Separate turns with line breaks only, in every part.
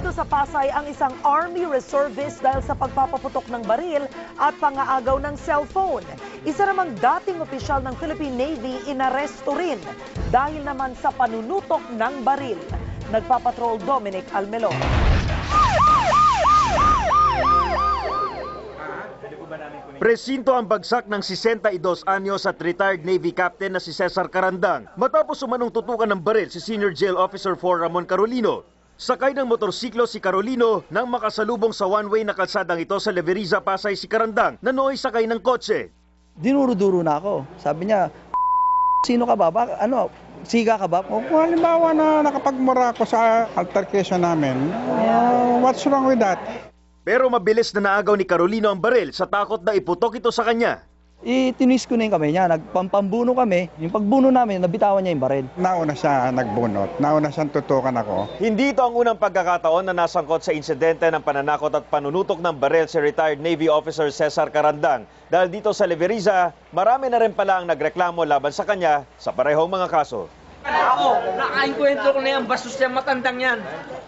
Arestado sa Pasay ang isang Army reservist dahil sa pagpapaputok ng baril at pangaagaw ng cellphone. Isa namang dating opisyal ng Philippine Navy inaresto rin dahil naman sa panunutok ng baril. Nagpapatrol Dominic Almelor.
Presinto ang bagsak ng 62 anyos at retired Navy Captain na si Cesar Carandang matapos umanong tutukan ng baril si Senior Jail Officer 4 Ramon Carolino. Sakay ng motorsiklo si Carolino nang makasalubong sa one-way na kalsadang ito sa Leveriza, Pasay si Carandang na nooy sakay ng kotse.
Dinuro-duro na ako. Sabi niya, sino ka ba? Siga ka ba?
Kung halimbawa na nakapagmura ako sa altercation namin, what's wrong with that?
Pero mabilis na naagaw ni Carolino ang baril sa takot na iputok ito sa kanya.
Itinis ko na yung kamay niya. Nagpampambuno kami. Yung pagbuno namin, nabitawan niya yung baril.
Nauna siya nagbunot. Nauna siyang tutukan ako.
Hindi ito ang unang pagkakataon na nasangkot sa insidente ng pananakot at panunutok ng baril si retired Navy Officer Cesar Carandang. Dahil dito sa Leveriza, marami na rin pala ang nagreklamo laban sa kanya sa parehong mga kaso.
Ako, nakainkwentro ko na yan, bastos yan, matandang yan.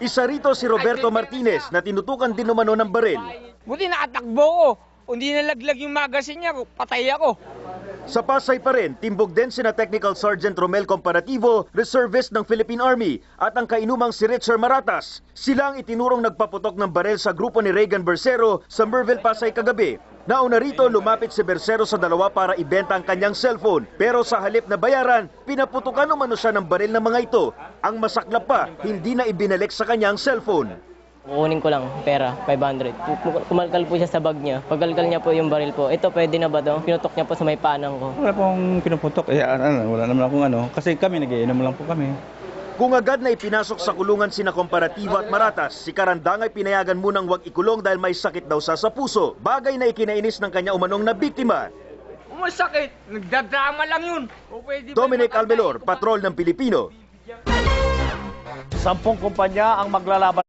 Isa rito si Roberto Martinez na tinutukan din umano ng baril.
Buti nakatakbo ko. Kung di nalaglag yung magasin niya, patay ako.
Sa Pasay pa rin, timbog din sina Technical Sergeant Romel Comparativo, reservist ng Philippine Army, at ang kainumang si Richard Maratas. Sila ang itinurong nagpaputok ng baril sa grupo ni Regan Bersero sa Merville, Pasay kagabi. Nauna rito, lumapit si Bersero sa dalawa para ibenta ang kanyang cellphone. Pero sa halip na bayaran, pinaputukan umano siya ng baril ng mga ito. Ang masaklap pa, hindi na ibinalik sa kanyang cellphone.
Kukunin ko lang pera, 500. Kumalkal po siya sa bag niya. Pagkalkal niya po yung baril po. Ito, pwede na ba to? Pinutok niya po sa may panang ko.
Wala pong pinuputok. Wala naman akong Kasi kami, nag-iinom lang po kami.
Kung agad na ipinasok sa kulungan sina Comparativo at Maratas, si Carandang ay pinayagan munang wag ikulong dahil may sakit daw sa puso. Bagay na ikinainis ng kanya umanong na biktima.
Masakit, nagdadrama lang yun.
Dominic Almelor, Patrol ng Pilipino.
10 kumpanya ang maglalaban